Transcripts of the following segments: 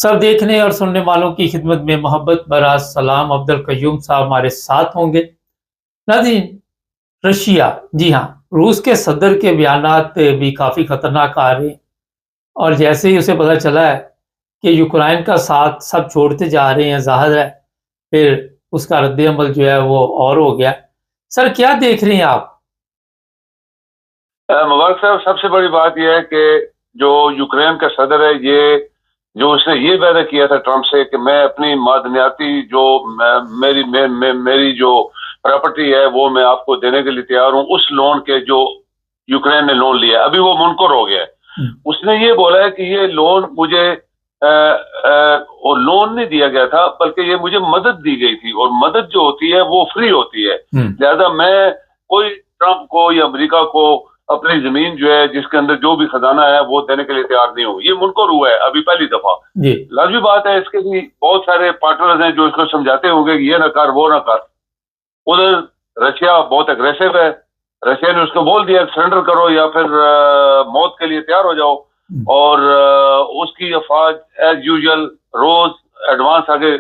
सब देखने और सुनने वालों की खिदमत में मोहब्बत भरा सलाम। अब्दुल कयूम साहब हमारे साथ होंगे। नाज़रीन, रशिया, जी हाँ, रूस के सदर के बयानात भी काफ़ी खतरनाक आ रहे हैं और जैसे ही उसे पता चला है कि यूक्रेन का साथ सब छोड़ते जा रहे हैं, ज़ाहिर है फिर उसका रद्द-ए-अमल जो है वो और हो गया। सर, क्या देख रहे हैं आप? मुबारक साहब, सबसे बड़ी बात यह है कि जो यूक्रेन का सदर है, ये जो उसने ये वादा किया था ट्रंप से कि मैं अपनी मादनियाती जो मेरी जो प्रॉपर्टी है वो मैं आपको देने के लिए तैयार हूँ। उस लोन के जो यूक्रेन ने लोन लिया, अभी वो मुनकर हो गया है। उसने ये बोला है कि ये लोन मुझे वो लोन नहीं दिया गया था, बल्कि ये मुझे मदद दी गई थी, और मदद जो होती है वो फ्री होती है। लिहाजा मैं कोई ट्रंप को या अमेरिका को अपनी जमीन जो है जिसके अंदर जो भी खजाना है वो देने के लिए तैयार नहीं हूँ। ये मुनकर हुआ है अभी पहली दफा। लाजमी बात है, इसके भी बहुत सारे पार्टनर्स हैं जो इसको समझाते होंगे कि ये ना कर, वो ना कर। उधर रशिया बहुत अग्रेसिव है। रशिया ने उसको बोल दिया सरेंडर करो या फिर मौत के लिए तैयार हो जाओ, और उसकी अफवाज एज यूजुअल रोज एडवांस आगे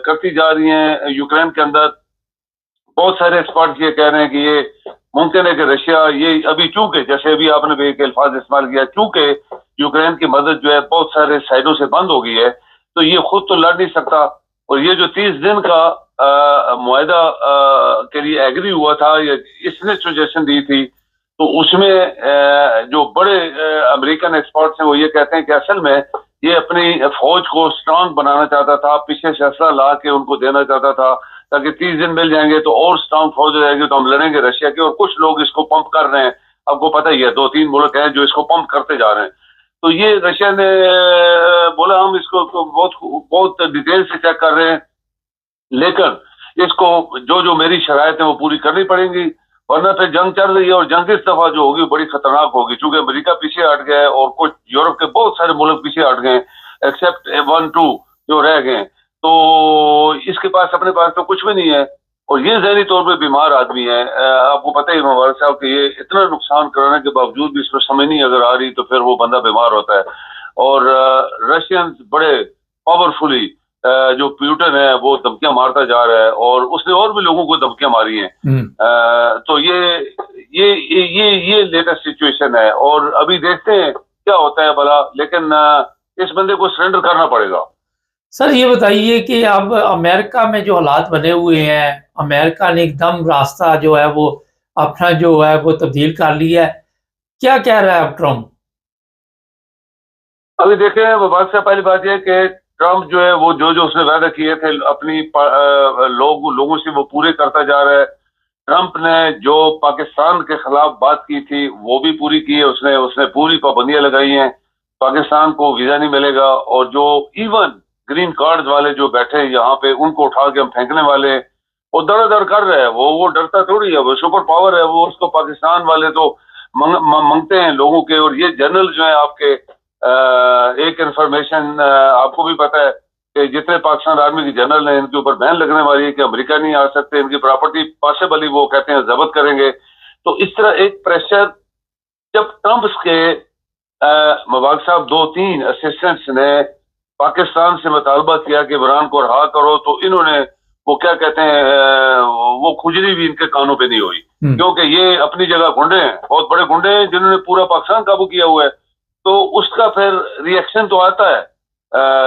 करती जा रही हैं यूक्रेन के अंदर। बहुत सारे एक्सपर्ट ये कह रहे हैं कि ये मुमकिन है कि रशिया ये अभी, चूंकि जैसे अभी आपने भी एक अल्फाज इस्तेमाल किया, चूंकि यूक्रेन की मदद जो है बहुत सारे साइडों से बंद हो गई है, तो ये खुद तो लड़ नहीं सकता। और ये जो 30 दिन का मुआहदा के लिए एग्री हुआ था, या इसने सजेशन दी थी, तो उसमें जो बड़े अमेरिकन एक्सपर्ट्स हैं वो ये कहते हैं कि असल में ये अपनी फौज को स्ट्रांग बनाना चाहता था, पीछे से असला ला के उनको देना चाहता था, ताकि 30 दिन मिल जाएंगे तो और स्ट्रांग फौज हो जाएगी, तो हम लड़ेंगे रशिया की। और कुछ लोग इसको पंप कर रहे हैं, आपको पता ही है, 2-3 मुल्क हैं जो इसको पंप करते जा रहे हैं। तो ये रशिया ने बोला हम इसको बहुत बहुत डिटेल से चेक कर रहे हैं, लेकिन इसको जो जो मेरी शरायत है वो पूरी करनी पड़ेंगी, वरना फिर जंग चल रही है, और जंग इस दफा जो होगी बड़ी खतरनाक होगी, क्योंकि अमेरिका पीछे हट गया है और कुछ यूरोप के बहुत सारे मुल्क पीछे हट गए, एक्सेप्ट 1-2 जो रह गए। तो इसके पास अपने पास तो कुछ भी नहीं है, और ये जहनी तौर पे बीमार आदमी है। आपको पता ही मुबारक साहब कि ये इतना नुकसान कराने के बावजूद भी इसको समझ नहीं अगर आ रही, तो फिर वो बंदा बीमार होता है। और रशियन बड़े पावरफुली, जो प्यूटन है वो धमकियां मारता जा रहा है, और उसने और भी लोगों को धमकियां मारी हैं। तो ये लेटेस्ट सिचुएशन है, और अभी देखते हैं क्या होता है भला, लेकिन इस बंदे को सरेंडर करना पड़ेगा। सर, ये बताइए कि अब अमेरिका में जो हालात बने हुए हैं, अमेरिका ने एकदम रास्ता जो है वो अपना जो है वो तब्दील कर लिया है। क्या कह रहा है अब ट्रम्प? अभी देखें, बात से पहली बात यह है कि ट्रम्प जो है वो जो जो उसने वादा किए थे अपनी लोगों से वो पूरे करता जा रहा है। ट्रम्प ने जो पाकिस्तान के खिलाफ बात की थी वो भी पूरी की है उसने उसने पूरी पाबंदियां लगाई हैं। पाकिस्तान को वीजा नहीं मिलेगा, और जो इवन ग्रीन कार्ड वाले जो बैठे हैं यहाँ पे, उनको उठा के हम फेंकने वाले, वो दर कर रहे हैं। वो डरता थोड़ी है, वो सुपर पावर है, वो उसको पाकिस्तान वाले तो मांगते हैं लोगों के। और ये जनरल जो है आपके, एक इंफॉर्मेशन आपको भी पता है कि जितने पाकिस्तान आर्मी के जनरल हैं इनके ऊपर बैन लगने वाली है कि अमेरिका नहीं आ सकते, इनकी प्रॉपर्टी पॉसिबली वो कहते हैं जब्त करेंगे। तो इस तरह एक प्रेशर, जब ट्रंप के मुबारक साहब 2-3 असिस्टेंट्स ने पाकिस्तान से मुतालबा किया कि इमरान को रहा करो, तो इन्होंने वो क्या कहते हैं, वो खुजली भी इनके कानों पे नहीं हुई, क्योंकि ये अपनी जगह गुंडे हैं, बहुत बड़े गुंडे हैं जिन्होंने पूरा पाकिस्तान काबू किया हुआ है। तो उसका फिर रिएक्शन तो आता है।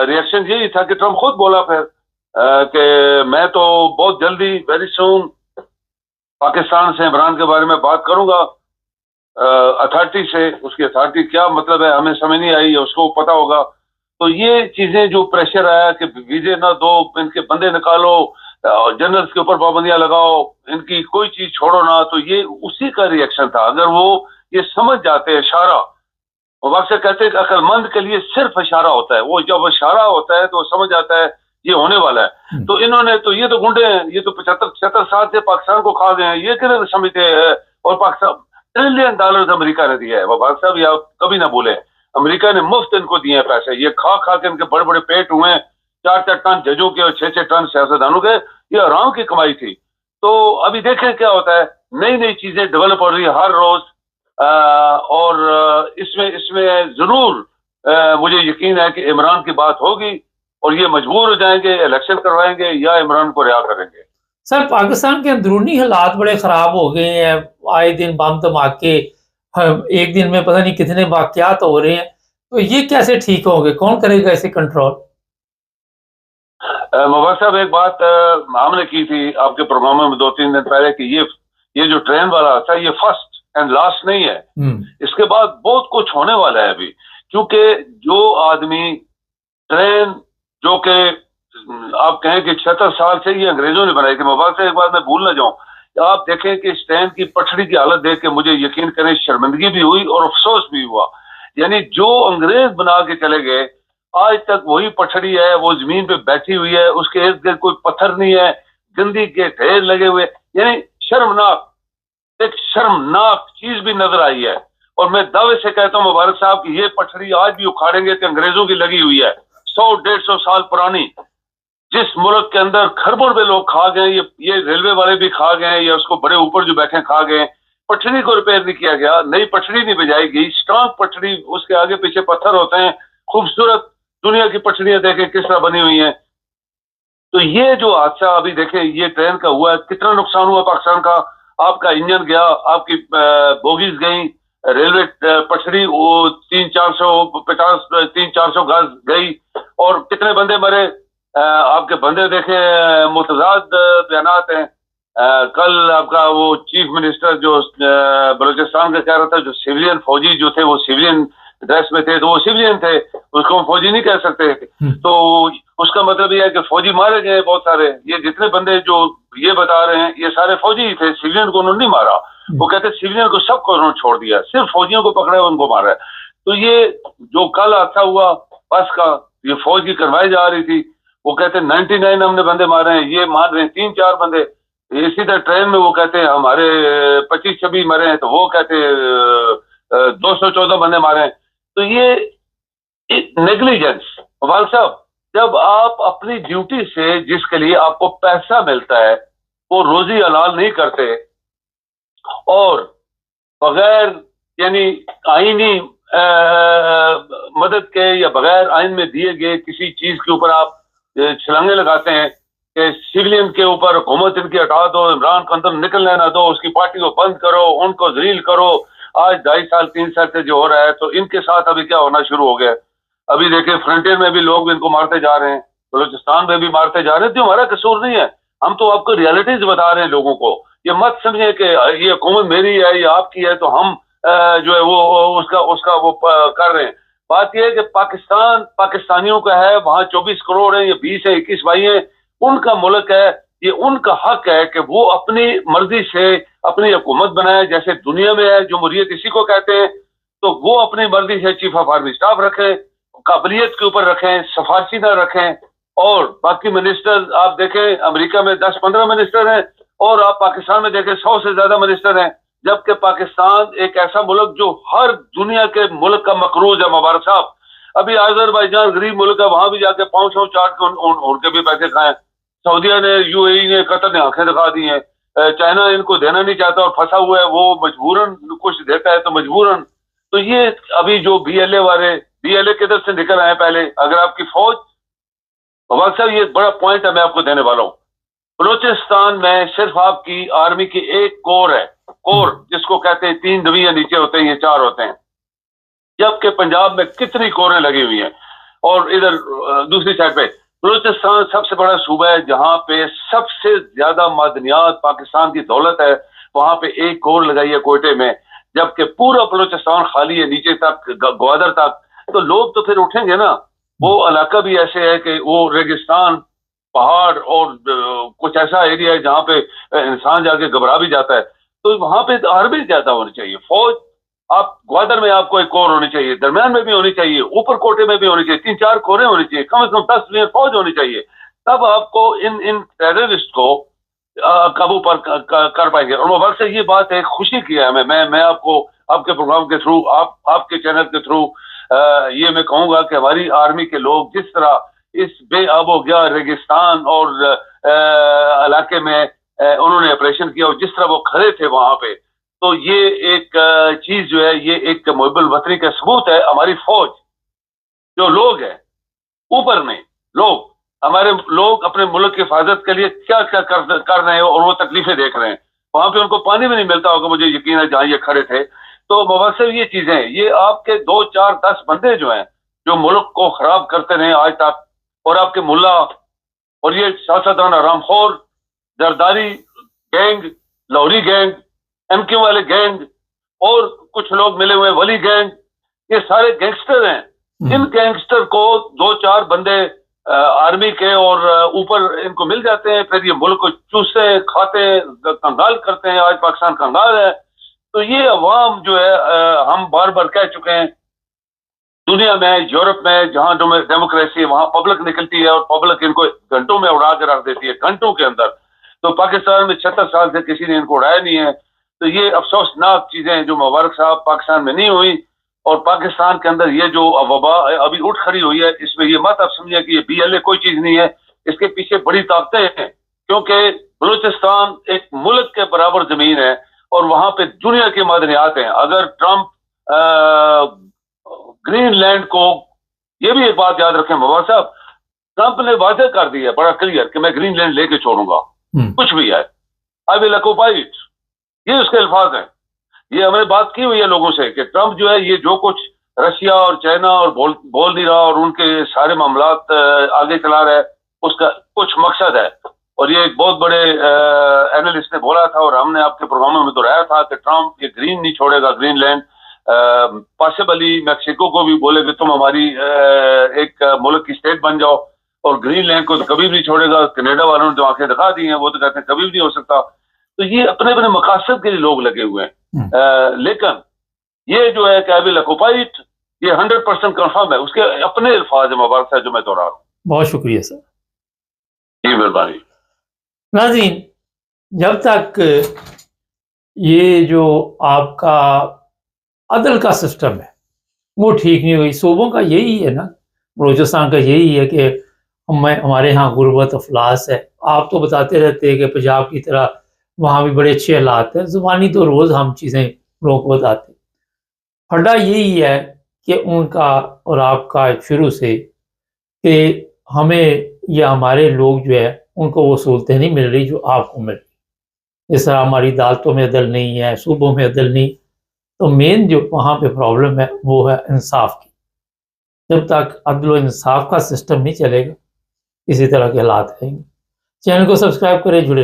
रिएक्शन यही था कि ट्रम्प खुद बोला फिर कि मैं तो बहुत जल्दी, वेरी सून, पाकिस्तान से इमरान के बारे में बात करूंगा अथॉरिटी से। उसकी अथॉरिटी क्या मतलब है हमें समझ नहीं आई, उसको पता होगा। तो ये चीजें जो प्रेशर आया कि वीजे ना दो, इनके बंदे निकालो, जनरल्स के ऊपर पाबंदियां लगाओ, इनकी कोई चीज छोड़ो ना, तो ये उसी का रिएक्शन था। अगर वो ये समझ जाते इशारा, वक्त से कहते हैं कि अक्लमंद के लिए सिर्फ इशारा होता है, वो जब इशारा होता है तो समझ आता है ये होने वाला है। तो इन्होंने तो, ये तो गुंडे हैं, ये तो 75 साल से पाकिस्तान को खा गए हैं, ये किधर समझते हैं। और पाकिस्तान $1 ट्रिलियन अमेरिका ने दिया है, वबाक साहब ये आप कभी ना बोले, अमेरिका ने मुफ्त इनको दिए हैं पैसे। ये खा खा के इनके बड़े बड़े पेट हुए हैं, 4-4 टन जजों के और 6-6 टन सियासतदानों के, ये आराम की कमाई थी। तो अभी देखें क्या होता है, नई नई चीजें डेवलप हो रही है हर रोज। और इसमें इसमें जरूर मुझे यकीन है कि इमरान की बात होगी, और ये मजबूर हो जाएंगे, इलेक्शन करवाएंगे या इमरान को रिहा करेंगे। सर, पाकिस्तान के अंदरूनी हालात बड़े खराब हो गए हैं। आए दिन बम धमाके, एक दिन में पता नहीं कितने वाकयात हो रहे हैं। तो ये कैसे ठीक होंगे? कौन करेगा इसे कंट्रोल? मुबारक साहब, एक बात हमने की थी आपके प्रोग्राम में 2-3 दिन पहले कि ये जो ट्रेन वाला था ये फर्स्ट एंड लास्ट नहीं है। इसके बाद बहुत कुछ होने वाला है अभी, क्योंकि जो आदमी ट्रेन जो कि आप कहें कि 76 साल से ये अंग्रेजों ने बनाई थी। मुबारक से एक बात मैं भूल ना जाऊं, आप देखें कि इस ट्रेन की पटरी की हालत देख के मुझे यकीन करें शर्मिंदगी भी हुई और अफसोस भी हुआ। यानी जो अंग्रेज बना के चले गए, आज तक वही पटरी है, वो जमीन पे बैठी हुई है, उसके इर्द गिर्द कोई पत्थर नहीं है, गंदी के ढेर लगे हुए। यानी शर्मनाक, एक शर्मनाक चीज भी नजर आई है। और मैं दावे से कहता हूं मुबारक साहब कि ये पटरी आज भी उखाड़ेंगे तो अंग्रेजों की लगी हुई है, 100-150 साल पुरानी। जिस मुल्क के अंदर खरबों रुपए लोग खा गए, ये रेलवे वाले भी खा गए, या उसको बड़े ऊपर जो बैठे खा गए। पटरी को रिपेयर नहीं किया गया, नई पटरी नहीं बिछाई गई, स्ट्रांग पटरी, उसके आगे पीछे पत्थर होते हैं, खूबसूरत दुनिया की पटरियां देखें किस तरह बनी हुई हैं। तो ये जो हादसा अभी देखें, ये ट्रेन का हुआ, कितना नुकसान हुआ पाकिस्तान का। आपका इंजन गया, आपकी बोगीज गई, रेलवे पटरी वो 300-450 गज गई, और कितने बंदे मरे। आपके बंदे देखे मुतजाद बयानात हैं। कल आपका वो चीफ मिनिस्टर जो बलूचिस्तान का कह रहा था, जो सिविलियन फौजी जो थे वो सिविलियन ड्रेस में थे, तो वो सिविलियन थे, उसको हम फौजी नहीं कह सकते। तो उसका मतलब ये है कि फौजी मारे गए बहुत सारे। ये जितने बंदे जो ये बता रहे हैं ये सारे फौजी ही थे, सिविलियन को उन्होंने नहीं मारा। वो कहते सिविलियन को सबको उन्होंने छोड़ दिया, सिर्फ फौजियों को पकड़ा है, उनको मारा है। तो ये जो कल हादसा हुआ बस का, ये फौज की करवाई जा रही थी, वो कहते 99 हमने बंदे मारे हैं, ये मान रहे हैं 3-4 बंदे। इसी तरह ट्रेन में वो कहते हैं हमारे 25-26 मरे हैं, तो वो कहते 214 बंदे मारे हैं। तो ये नेग्लिजेंस। वाल साहब, जब आप अपनी ड्यूटी से जिसके लिए आपको पैसा मिलता है वो रोजी हलाल नहीं करते, और बगैर यानी आईनी मदद के या बगैर आइन में दिए गए किसी चीज के ऊपर आप छलांगे लगाते हैं कि सिविलियन के ऊपर हुकूमत इनकी हटा दो, इमरान को अंदर निकलने ना दो, उसकी पार्टी को बंद करो, उनको जलील करो। आज 2.5-3 साल से जो हो रहा है, तो इनके साथ अभी क्या होना शुरू हो गया। अभी देखिए फ्रंटियर में भी लोग इनको मारते जा रहे हैं, बलूचिस्तान में भी मारते जा रहे हैं। तो हमारा कसूर नहीं है, हम तो आपको रियलिटीज बता रहे हैं लोगों को। ये मत समझे कि ये हुकूमत मेरी है या आपकी है तो हम जो है वो उसका वो कर रहे हैं। बात यह है कि पाकिस्तान पाकिस्तानियों का है, वहां 24 करोड़ है, ये 20 है, 21 भाई हैं, उनका मुल्क है, ये उनका हक है कि वो अपनी मर्जी से अपनी हुकूमत बनाए, जैसे दुनिया में है जमहूरियत इसी को कहते हैं। तो वो अपनी मर्जी से चीफ ऑफ आर्मी स्टाफ रखें, काबिलियत के ऊपर रखें, सिफारशी ना रखें। और बाकी मिनिस्टर आप देखें, अमेरिका में 10-15 मिनिस्टर हैं, और आप पाकिस्तान में देखें 100 से ज्यादा मिनिस्टर हैं। जबकि पाकिस्तान एक ऐसा मुल्क जो हर दुनिया के मुल्क का मकरूज है। मुबारक साहब, अभी अजरबैजान गरीब मुल्क है, वहां भी जाके पाँव छाँव चाट के उनके भी पैसे खाएं। सऊदिया ने, यूएई ने, कतर ने आंखें दिखा दी हैं। चाइना इनको देना नहीं चाहता और फंसा हुआ है, वो मजबूरन कुछ देता है तो मजबूरन। तो ये अभी जो बीएलए वाले, बीएलए किधर से निकल आए पहले, अगर आपकी फौज, मुबारक साहब ये बड़ा पॉइंट है मैं आपको देने वाला हूँ। बलूचिस्तान में सिर्फ आपकी आर्मी की एक कोर है, कोर जिसको कहते हैं 3 डिवीजन नीचे होते हैं, ये 4 होते हैं। जबकि पंजाब में कितनी कोरें लगी हुई हैं। और इधर दूसरी साइड पे बलूचिस्तान सबसे बड़ा सूबा है, जहां पे सबसे ज्यादा मादनियात पाकिस्तान की दौलत है, वहां पे एक कोर लगाई है कोयटे में। जबकि पूरा बलूचिस्तान खाली है, नीचे तक ग्वादर तक। तो लोग तो फिर उठेंगे ना। वो इलाका भी ऐसे है कि वो रेगिस्तान, पहाड़ और कुछ ऐसा एरिया है जहाँ पे इंसान जाके घबरा भी जाता है। तो वहां पे आर्मी ज्यादा होनी चाहिए, फौज। आप ग्वादर में आपको एक कोर होनी चाहिए, दरमियान में भी होनी चाहिए, ऊपर कोटे में भी होनी चाहिए, 3-4 कोरें होनी चाहिए, कम से कम 10 मिलियन फौज होनी चाहिए। तब आपको इन टेररिस्ट को काबू पर कर पाएंगे। और मुबारक से ये बात है, खुशी की है मैं आपको आपके प्रोग्राम के थ्रू, आपके चैनल के थ्रू ये मैं कहूंगा कि हमारी आर्मी के लोग जिस तरह इस बेआबो गया रेगिस्तान और इलाके में उन्होंने ऑपरेशन किया, और जिस तरह वो खड़े थे वहां पे, तो ये एक चीज जो है, ये एक मुहिब्बुल वतनी का सबूत है। हमारी फौज जो लोग हैं ऊपर में, लोग, हमारे लोग अपने मुल्क की हिफाजत के लिए क्या क्या कर रहे हैं और वो तकलीफें देख रहे हैं। वहां पे उनको पानी भी नहीं मिलता होगा, मुझे यकीन है, जहां ये खड़े थे। तो मवासिफ ये चीजें हैं, ये आपके 2 4 10 बंदे जो हैं, जो मुल्क को खराब करते रहे आज तक, और आपके मुल्ला और ये सियासतदान रामखोर, जरदारी गैंग, लाहौरी गैंग, एमक्यू वाले गैंग, और कुछ लोग मिले हुए वली गैंग, ये सारे गैंगस्टर हैं। इन गैंगस्टर को 2 4 बंदे आर्मी के और ऊपर इनको मिल जाते हैं, फिर ये मुल्क को चूसते हैं, खाते हैं, कंगाल करते हैं। आज पाकिस्तान कंगाल है। तो ये अवाम जो है, हम बार बार कह चुके हैं, दुनिया में, यूरोप में, जहां डेमोक्रेसी है वहां पब्लिक निकलती है और पब्लिक इनको घंटों में उड़ा के रख देती है, घंटों के अंदर। तो पाकिस्तान में 76 साल से किसी ने इनको उड़ाया नहीं है। तो ये अफसोसनाक चीजें हैं जो मुबारक साहब पाकिस्तान में नहीं हुई। और पाकिस्तान के अंदर ये जो वबा अभी उठ खड़ी हुई है, इसमें ये मत आप समझिए कि ये BLA कोई चीज नहीं है। इसके पीछे बड़ी ताकतें हैं, क्योंकि बलूचिस्तान एक मुल्क के बराबर जमीन है और वहां पे दुनिया की मादनियात हैं। अगर ट्रंप ग्रीनलैंड को, ये भी एक बात याद रखें मुबारक साहब, ट्रंप ने वादा कर दिया बड़ा क्लियर कि मैं ग्रीनलैंड लेके छोड़ूंगा, कुछ भी है, आई विल ऑक्युपाई इट। ये उसके अल्फाज हैं। ये हमने बात की हुई है लोगों से कि ट्रंप जो है, ये जो कुछ रशिया और चाइना और बोल नहीं रहा और उनके सारे मामलात आगे चला रहा है, उसका कुछ मकसद है। और ये एक बहुत बड़े एनालिस्ट ने बोला था और हमने आपके प्रोग्रामों में दोहराया था कि ट्रंप ये ग्रीन नहीं छोड़ेगा, ग्रीनलैंड। पॉसिबली मैक्सिको को भी बोले कि तुम हमारी एक मुल्क की स्टेट बन जाओ, और ग्रीनलैंड को तो कभी भी नहीं छोड़ेगा। कनाडा वालों ने तो आंखें दिखा दी हैं, वो तो कहते हैं कभी भी नहीं हो सकता। तो ये अपने अपने मकासद के लिए लोग लगे हुए हैं। लेकिन ये जो है कि आई विल ऑक्युपाई इट, ये 100% कंफर्म है। उसके अपने अल्फाज मुबारक साहब जो मैं दोहरा रहा हूँ। बहुत शुक्रिया सर। जी मेहरबानी। नाज़रीन, जब तक ये जो आपका अदल का सिस्टम है वो ठीक नहीं हुई, सूबों का यही है ना, बलूचिस्तान का यही है कि हमारे यहाँ गुर्बत अफलास है। आप तो बताते रहते हैं कि पंजाब की तरह वहाँ भी बड़े अच्छे हालात हैं। ज़ुबानी तो रोज़ हम चीज़ें लोगों को बताते, फड्डा यही है कि उनका और आपका शुरू से कि हमें या हमारे लोग जो है उनको वो सहूलतें नहीं मिल रही जो आपको मिल रही। इस तरह हमारी अदालतों में अदल नहीं है, सूबों में अदल नहीं। तो मेन जो वहाँ पे प्रॉब्लम है वो है इंसाफ की। जब तक अदल इंसाफ का सिस्टम नहीं चलेगा, इसी तरह के हालात रहेंगे। चैनल को सब्सक्राइब करें, जुड़े